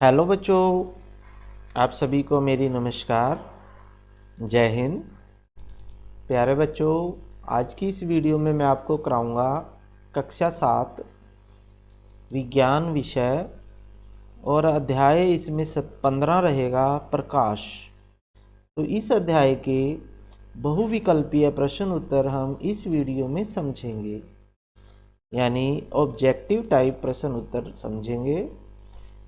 Hello बच्चों, आप सभी को मेरी नमस्कार। जय हिंद। प्यारे बच्चों, आज की इस वीडियो में मैं आपको कराऊंगा कक्षा 7 विज्ञान विषय और अध्याय इसमें 15 रहेगा प्रकाश। तो इस अध्याय के बहुविकल्पीय प्रश्न उत्तर हम इस वीडियो में समझेंगे, यानी ऑब्जेक्टिव टाइप प्रश्न उत्तर समझेंगे।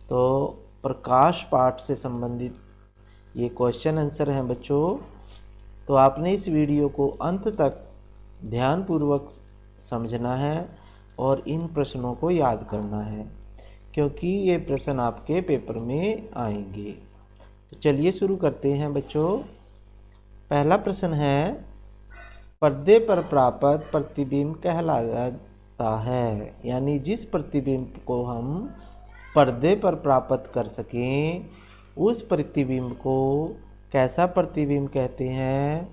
तो प्रकाश पाठ से संबंधित ये क्वेश्चन आंसर हैं बच्चों। तो आपने इस वीडियो को अंत तक ध्यानपूर्वक समझना है और इन प्रश्नों को याद करना है, क्योंकि ये प्रश्न आपके पेपर में आएंगे। तो चलिए शुरू करते हैं बच्चों। पहला प्रश्न है, पर्दे पर प्राप्त प्रतिबिंब कहलाता है, यानी जिस प्रतिबिंब को हम पर्दे पर प्राप्त कर सकें उस प्रतिबिंब को कैसा प्रतिबिंब कहते हैं?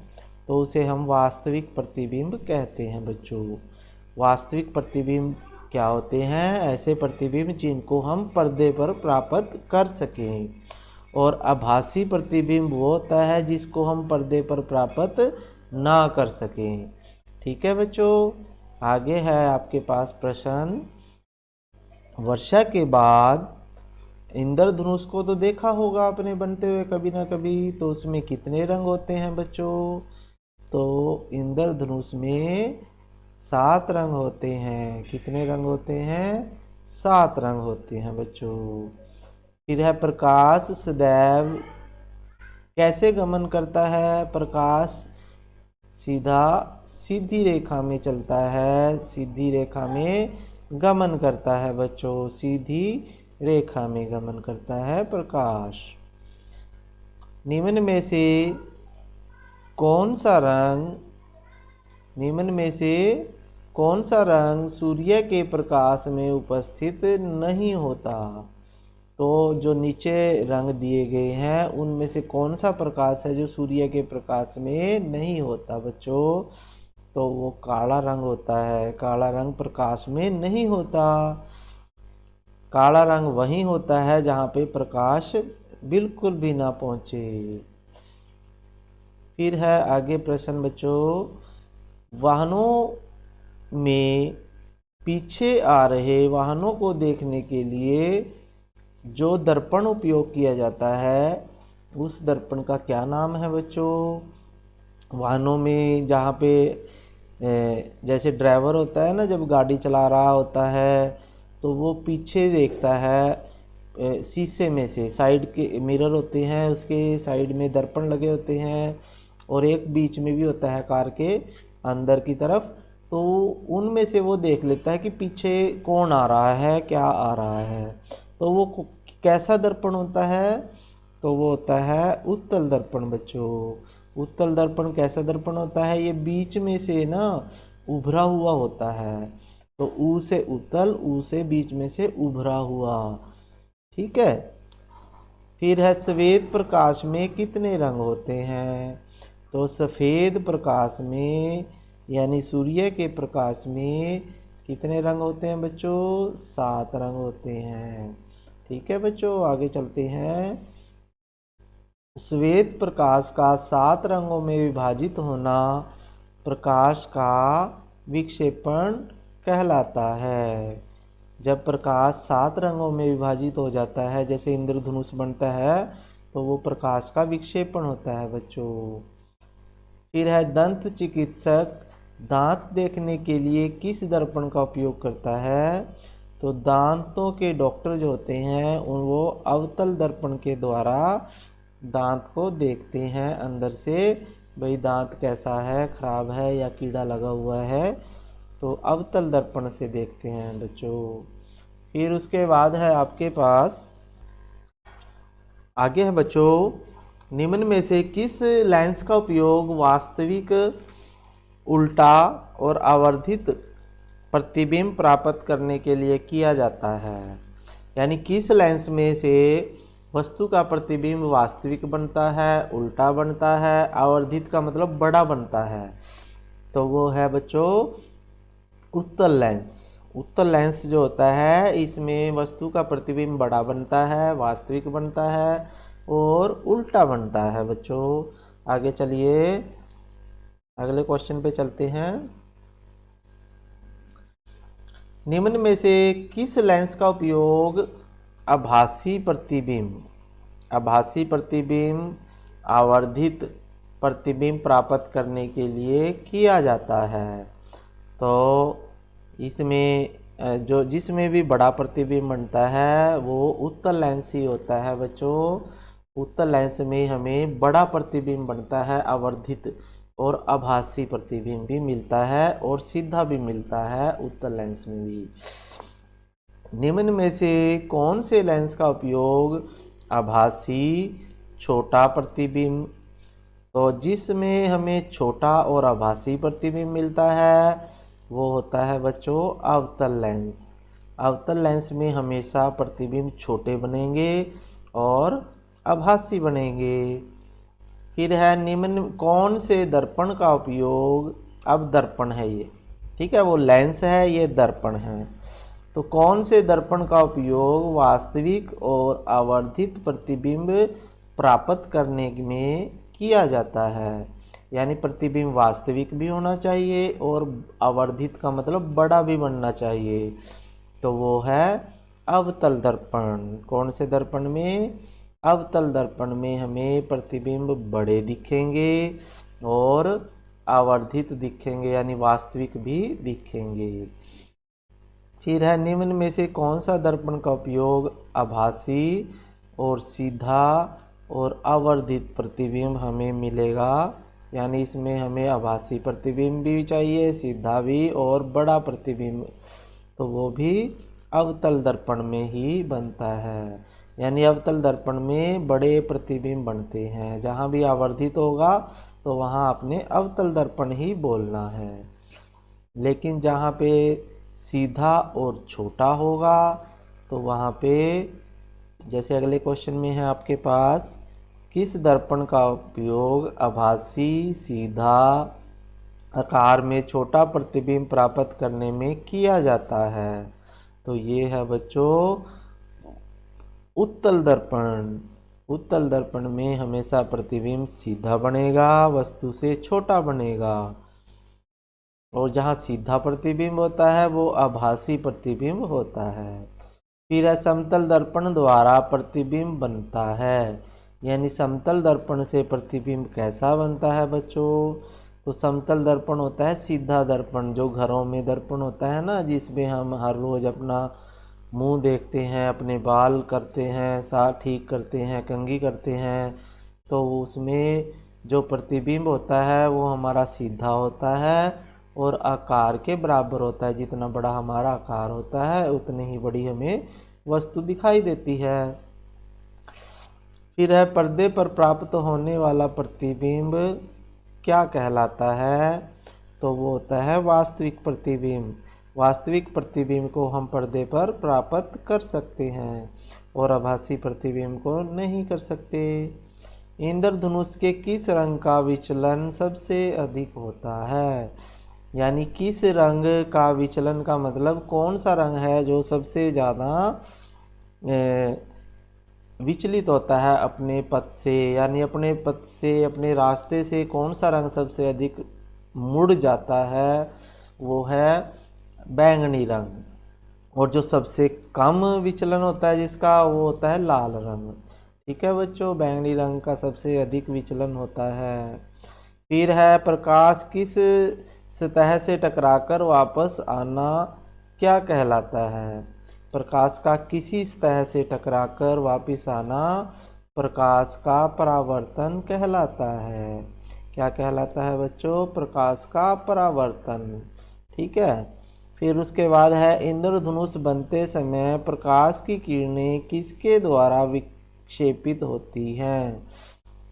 तो उसे हम वास्तविक प्रतिबिंब कहते हैं बच्चों। वास्तविक प्रतिबिंब क्या होते हैं? ऐसे प्रतिबिंब जिनको हम पर्दे पर प्राप्त कर सकें। और आभासी प्रतिबिंब वो होता है जिसको हम पर्दे पर प्राप्त ना कर सकें। ठीक है बच्चों, आगे है आपके पास प्रश्न। वर्षा के बाद इंद्रधनुष को तो देखा होगा आपने बनते हुए कभी ना कभी। तो उसमें कितने रंग होते हैं बच्चों? तो इंद्रधनुष में 7 रंग होते हैं। कितने रंग होते हैं? 7 रंग होते हैं बच्चों। फिर है, प्रकाश सदैव कैसे गमन करता है? प्रकाश सीधी रेखा में चलता है, सीधी रेखा में गमन करता है बच्चों। सीधी रेखा में गमन करता है प्रकाश। निम्न में से कौन सा रंग सूर्य के प्रकाश में उपस्थित नहीं होता? तो जो नीचे रंग दिए गए हैं उनमें से कौन सा प्रकाश है जो सूर्य के प्रकाश में नहीं होता बच्चों? तो वो काला रंग होता है। काला रंग प्रकाश में नहीं होता। काला रंग वहीं होता है जहाँ पे प्रकाश बिल्कुल भी ना पहुँचे। फिर है आगे प्रश्न बच्चों, वाहनों में पीछे आ रहे वाहनों को देखने के लिए जो दर्पण उपयोग किया जाता है उस दर्पण का क्या नाम है बच्चों? वाहनों में जहाँ पे जैसे ड्राइवर होता है ना, जब गाड़ी चला रहा होता है तो वो पीछे देखता है शीशे में से। साइड के मिरर होते हैं, उसके साइड में दर्पण लगे होते हैं और एक बीच में भी होता है कार के अंदर की तरफ। तो उनमें से वो देख लेता है कि पीछे कौन आ रहा है, क्या आ रहा है। तो वो कैसा दर्पण होता है? तो वो होता है उत्तल दर्पण बच्चों। उत्तल दर्पण कैसा दर्पण होता है? ये बीच में से ना उभरा हुआ होता है। तो ऊ से उत्तल, ऊ से बीच में से उभरा हुआ। ठीक है। फिर है, सफेद प्रकाश में कितने रंग होते हैं? तो सफेद प्रकाश में यानी सूर्य के प्रकाश में कितने रंग होते हैं बच्चों? 7 रंग होते हैं। ठीक है बच्चों, आगे चलते हैं। श्वेत प्रकाश का 7 रंगों में विभाजित होना प्रकाश का विक्षेपण कहलाता है। जब प्रकाश 7 रंगों में विभाजित हो जाता है, जैसे इंद्रधनुष बनता है, तो वो प्रकाश का विक्षेपण होता है बच्चों। फिर है, दंत चिकित्सक दांत देखने के लिए किस दर्पण का उपयोग करता है? तो दांतों के डॉक्टर जो होते हैं वो अवतल दर्पण के द्वारा दांत को देखते हैं अंदर से, भाई दांत कैसा है, खराब है या कीड़ा लगा हुआ है। तो अवतल दर्पण से देखते हैं बच्चों। फिर उसके बाद है आपके पास आगे है बच्चों, निम्न में से किस लेंस का उपयोग वास्तविक उल्टा और आवर्धित प्रतिबिंब प्राप्त करने के लिए किया जाता है? यानी किस लेंस में से वस्तु का प्रतिबिंब वास्तविक बनता है, उल्टा बनता है, आवर्धित का मतलब बड़ा बनता है? तो वो है बच्चों उत्तल लेंस। उत्तल लेंस जो होता है इसमें वस्तु का प्रतिबिंब बड़ा बनता है, वास्तविक बनता है और उल्टा बनता है बच्चों। आगे चलिए अगले क्वेश्चन पे चलते हैं। निम्न में से किस लेंस का उपयोग आभासी प्रतिबिंब आवर्धित प्रतिबिंब प्राप्त करने के लिए किया जाता है? तो इसमें जिसमें भी बड़ा प्रतिबिंब बनता है वो उत्तल लेंस ही होता है बच्चों। उत्तल लेंस में हमें बड़ा प्रतिबिंब बनता है आवर्धित, और आभासी प्रतिबिंब भी मिलता है और सीधा भी मिलता है उत्तल लेंस में भी। निम्न में से कौन से लेंस का उपयोग आभासी छोटा प्रतिबिंब, तो जिसमें हमें छोटा और आभासी प्रतिबिंब मिलता है वो होता है बच्चों अवतल लेंस। अवतल लेंस में हमेशा प्रतिबिंब छोटे बनेंगे और आभासी बनेंगे। फिर है निम्न कौन से दर्पण का उपयोग, अब दर्पण है ये, ठीक है, वो लेंस है, ये दर्पण है। तो कौन से दर्पण का उपयोग वास्तविक और आवर्धित प्रतिबिंब प्राप्त करने में किया जाता है? यानी प्रतिबिंब वास्तविक भी होना चाहिए और आवर्धित का मतलब बड़ा भी बनना चाहिए। तो वो है अवतल दर्पण। कौन से दर्पण में? अवतल दर्पण में हमें प्रतिबिंब बड़े दिखेंगे और आवर्धित दिखेंगे, यानी वास्तविक भी दिखेंगे। फिर है निम्न में से कौन सा दर्पण का उपयोग आभासी और सीधा और आवर्धित प्रतिबिंब हमें मिलेगा? यानी इसमें हमें आभासी प्रतिबिंब भी चाहिए, सीधा भी और बड़ा प्रतिबिंब, तो वो भी अवतल दर्पण में ही बनता है। यानी अवतल दर्पण में बड़े प्रतिबिंब बनते हैं। जहाँ भी आवर्धित होगा तो वहाँ आपने अवतल दर्पण ही बोलना है। लेकिन जहाँ पे सीधा और छोटा होगा तो वहाँ पे, जैसे अगले क्वेश्चन में है आपके पास, किस दर्पण का उपयोग आभासी सीधा आकार में छोटा प्रतिबिंब प्राप्त करने में किया जाता है? तो ये है बच्चों उत्तल दर्पण। उत्तल दर्पण में हमेशा प्रतिबिंब सीधा बनेगा, वस्तु से छोटा बनेगा, और जहाँ सीधा प्रतिबिंब होता है वो आभासी प्रतिबिंब होता है। फिर समतल दर्पण द्वारा प्रतिबिंब बनता है। यानी समतल दर्पण से प्रतिबिंब कैसा बनता है बच्चों? तो समतल दर्पण होता है सीधा दर्पण, जो घरों में दर्पण होता है ना, जिसमें हम हर रोज़ अपना मुंह देखते हैं, अपने बाल करते हैं, साफ ठीक करते हैं, कंघी करते हैं, तो उसमें जो प्रतिबिंब होता है वो हमारा सीधा होता है और आकार के बराबर होता है। जितना बड़ा हमारा आकार होता है उतनी ही बड़ी हमें वस्तु दिखाई देती है। फिर है पर्दे पर प्राप्त होने वाला प्रतिबिंब क्या कहलाता है? तो वो होता है वास्तविक प्रतिबिंब। वास्तविक प्रतिबिंब को हम पर्दे पर प्राप्त कर सकते हैं और आभासी प्रतिबिंब को नहीं कर सकते। इंद्रधनुष के किस रंग का विचलन सबसे अधिक होता है? यानी किस रंग का विचलन का मतलब कौन सा रंग है जो सबसे ज़्यादा विचलित होता है अपने पथ से, यानी अपने पथ से, अपने रास्ते से कौन सा रंग सबसे अधिक मुड़ जाता है? वो है बैंगनी रंग। और जो सबसे कम विचलन होता है जिसका, वो होता है लाल रंग। ठीक है बच्चों, बैंगनी रंग का सबसे अधिक विचलन होता है। फिर है प्रकाश किस सतह से टकराकर वापस आना क्या कहलाता है? प्रकाश का किसी सतह से टकराकर वापस आना प्रकाश का परावर्तन कहलाता है। क्या कहलाता है बच्चों? प्रकाश का परावर्तन। ठीक है। फिर उसके बाद है इंद्रधनुष बनते समय प्रकाश की किरणें किसके द्वारा विक्षेपित होती हैं?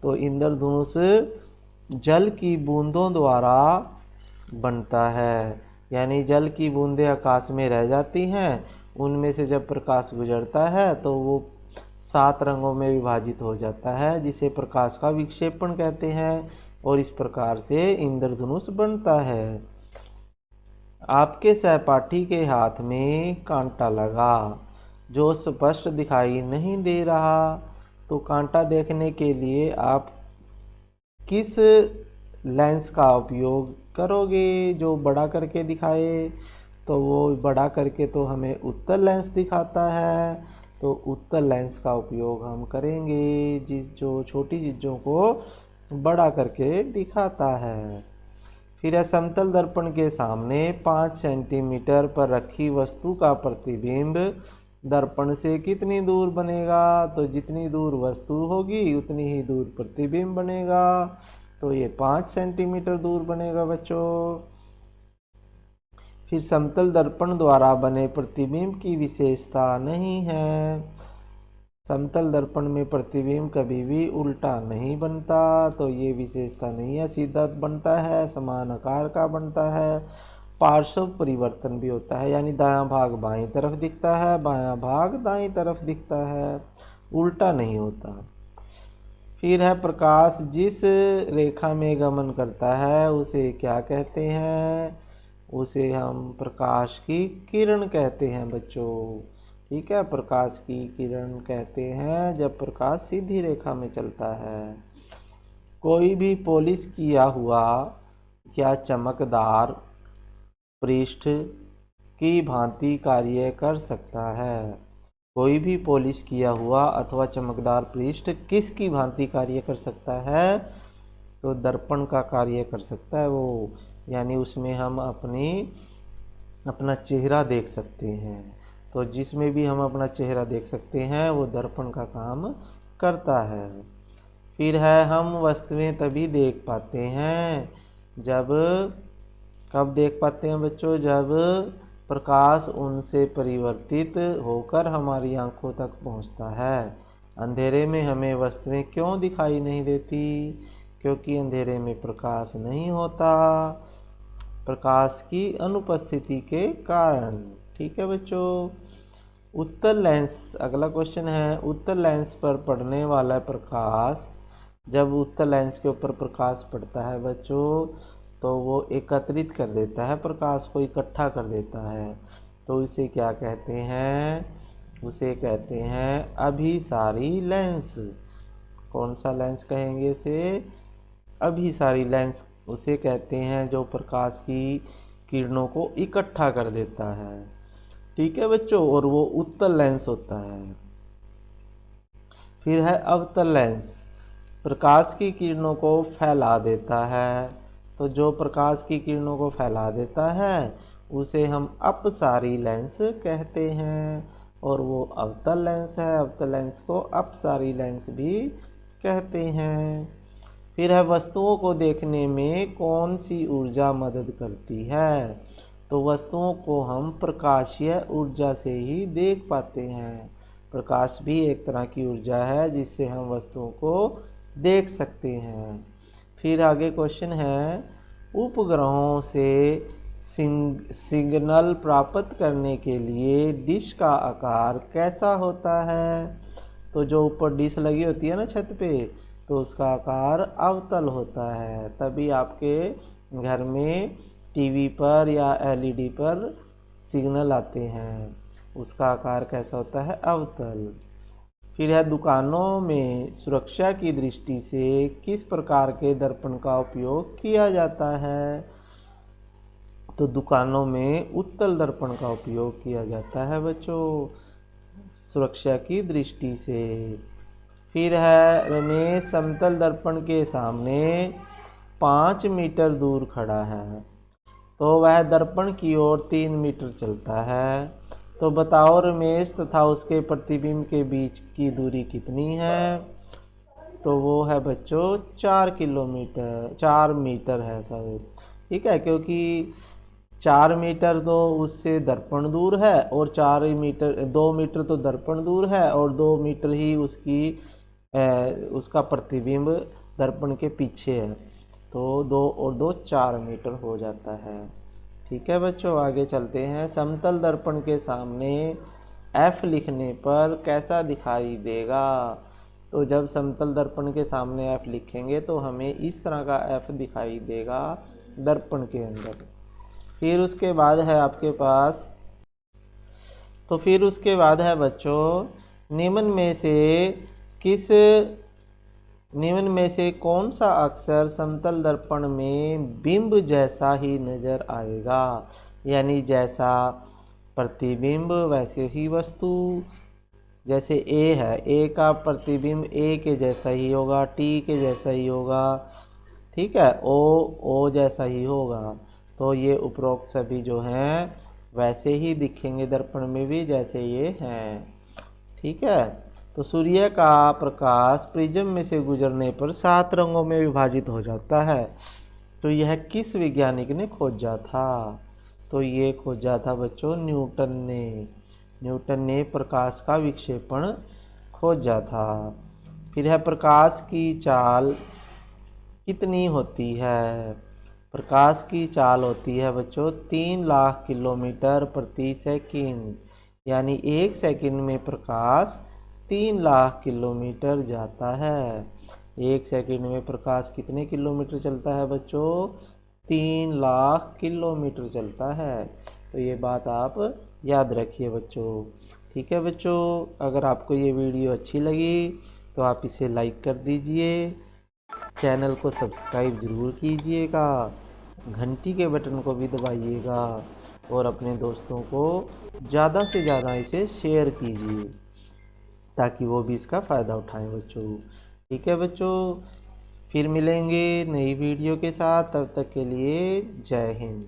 तो इंद्रधनुष जल की बूंदों द्वारा बनता है। यानी जल की बूंदें आकाश में रह जाती हैं, उनमें से जब प्रकाश गुजरता है तो वो 7 रंगों में विभाजित हो जाता है, जिसे प्रकाश का विक्षेपण कहते हैं, और इस प्रकार से इंद्रधनुष बनता है। आपके सहपाठी के हाथ में कांटा लगा जो स्पष्ट दिखाई नहीं दे रहा। तो कांटा देखने के लिए आप किस लेंस का उपयोग करोगे जो बड़ा करके दिखाए? तो वो बड़ा करके तो हमें उत्तल लेंस दिखाता है, तो उत्तल लेंस का उपयोग हम करेंगे जो छोटी चीज़ों को बड़ा करके दिखाता है। फिर है समतल दर्पण के सामने 5 सेंटीमीटर पर रखी वस्तु का प्रतिबिंब दर्पण से कितनी दूर बनेगा? तो जितनी दूर वस्तु होगी उतनी ही दूर प्रतिबिंब बनेगा, तो ये 5 सेंटीमीटर दूर बनेगा बच्चों। फिर समतल दर्पण द्वारा बने प्रतिबिंब की विशेषता नहीं है। समतल दर्पण में प्रतिबिंब कभी भी उल्टा नहीं बनता, तो ये विशेषता नहीं है, सीधा बनता है, समान आकार का बनता है। पार्श्व परिवर्तन भी होता है, यानी दायां भाग बाईं तरफ दिखता है, बायां भाग दाईं तरफ दिखता है, उल्टा नहीं होता। फिर है प्रकाश जिस रेखा में गमन करता है उसे क्या कहते हैं? उसे हम प्रकाश की किरण कहते हैं बच्चों। ठीक है, प्रकाश की किरण कहते हैं जब प्रकाश सीधी रेखा में चलता है। कोई भी पॉलिश किया हुआ या चमकदार पृष्ठ की भांति कार्य कर सकता है। कोई भी पॉलिश किया हुआ अथवा चमकदार पृष्ठ किसकी भांति कार्य कर सकता है? तो दर्पण का कार्य कर सकता है वो, यानी उसमें हम अपना चेहरा देख सकते हैं। तो जिसमें भी हम अपना चेहरा देख सकते हैं वो दर्पण का काम करता है। फिर है हम वस्तुएं तभी देख पाते हैं जब, कब देख पाते हैं बच्चों? जब प्रकाश उनसे परिवर्तित होकर हमारी आंखों तक पहुंचता है। अंधेरे में हमें वस्तुएं क्यों दिखाई नहीं देती? क्योंकि अंधेरे में प्रकाश नहीं होता, प्रकाश की अनुपस्थिति के कारण। ठीक है बच्चों। उत्तल लेंस, अगला क्वेश्चन है, उत्तल लेंस पर पड़ने वाला प्रकाश, जब उत्तल लेंस के ऊपर प्रकाश पड़ता है बच्चों तो वो एकत्रित कर देता है, प्रकाश को इकट्ठा कर देता है। तो उसे क्या कहते हैं? उसे कहते हैं अभिसारी लेंस। कौन सा लेंस कहेंगे उसे? अभिसारी लेंस उसे कहते हैं जो प्रकाश की किरणों को इकट्ठा कर देता है। ठीक है बच्चों, और वो उत्तल लेंस होता है। फिर है अवतल लेंस, प्रकाश की किरणों को फैला देता है। तो जो प्रकाश की किरणों को फैला देता है उसे हम अपसारी लेंस कहते हैं, और वो अवतल लेंस है। अवतल लेंस को अपसारी लेंस भी कहते हैं। फिर है वस्तुओं को देखने में कौन सी ऊर्जा मदद करती है? तो वस्तुओं को हम प्रकाशीय ऊर्जा से ही देख पाते हैं। प्रकाश भी एक तरह की ऊर्जा है जिससे हम वस्तुओं को देख सकते हैं। फिर आगे क्वेश्चन है, उपग्रहों से सिग्नल प्राप्त करने के लिए डिश का आकार कैसा होता है? तो जो ऊपर डिश लगी होती है ना छत पे, तो उसका आकार अवतल होता है। तभी आपके घर में टीवी पर या एलईडी पर सिग्नल आते हैं, उसका आकार कैसा होता है? अवतल। फिर है दुकानों में सुरक्षा की दृष्टि से किस प्रकार के दर्पण का उपयोग किया जाता है? तो दुकानों में उत्तल दर्पण का उपयोग किया जाता है बच्चों, सुरक्षा की दृष्टि से। फिर है रमेश समतल दर्पण के सामने 5 मीटर दूर खड़ा है, तो वह दर्पण की ओर 3 मीटर चलता है। तो बताओ रमेश तथा उसके प्रतिबिंब के बीच की दूरी कितनी है? तो वो है बच्चों 4 मीटर है शायद। ठीक है, क्योंकि 4 मीटर तो उससे दर्पण दूर है, और 2 मीटर तो दर्पण दूर है, और 2 मीटर ही उसका प्रतिबिंब दर्पण के पीछे है। तो 2 और 2 4 मीटर हो जाता है। ठीक है बच्चों, आगे चलते हैं। समतल दर्पण के सामने F लिखने पर कैसा दिखाई देगा? तो जब समतल दर्पण के सामने F लिखेंगे तो हमें इस तरह का F दिखाई देगा दर्पण के अंदर। फिर उसके बाद है आपके पास, तो फिर उसके बाद है बच्चों, किस निम्न में से कौन सा अक्षर समतल दर्पण में बिंब जैसा ही नजर आएगा। यानी जैसा प्रतिबिंब वैसे ही वस्तु। जैसे ए है, ए का प्रतिबिंब ए के जैसा ही होगा, टी के जैसा ही होगा, ठीक है, ओ जैसा ही होगा। तो ये उपरोक्त सभी जो हैं वैसे ही दिखेंगे दर्पण में भी जैसे ये हैं, ठीक है। तो सूर्य का प्रकाश प्रिज्म में से गुजरने पर 7 रंगों में विभाजित हो जाता है। तो यह किस वैज्ञानिक ने खोजा था? तो ये खोजा था बच्चों न्यूटन ने। न्यूटन ने प्रकाश का विक्षेपण खोजा था। फिर है प्रकाश की चाल कितनी होती है? प्रकाश की चाल होती है बच्चों 3 लाख किलोमीटर प्रति सेकंड। यानी 1 सेकंड में प्रकाश 3 लाख किलोमीटर जाता है। 1 सेकंड में प्रकाश कितने किलोमीटर चलता है बच्चों? 3 लाख किलोमीटर चलता है। तो ये बात आप याद रखिए बच्चों, ठीक है बच्चों। अगर आपको ये वीडियो अच्छी लगी तो आप इसे लाइक कर दीजिए, चैनल को सब्सक्राइब ज़रूर कीजिएगा, घंटी के बटन को भी दबाइएगा और अपने दोस्तों को ज़्यादा से ज़्यादा इसे शेयर कीजिए ताकि वो भी इसका फ़ायदा उठाएं बच्चों, ठीक है बच्चों। फिर मिलेंगे नई वीडियो के साथ, तब तक के लिए जय हिंद।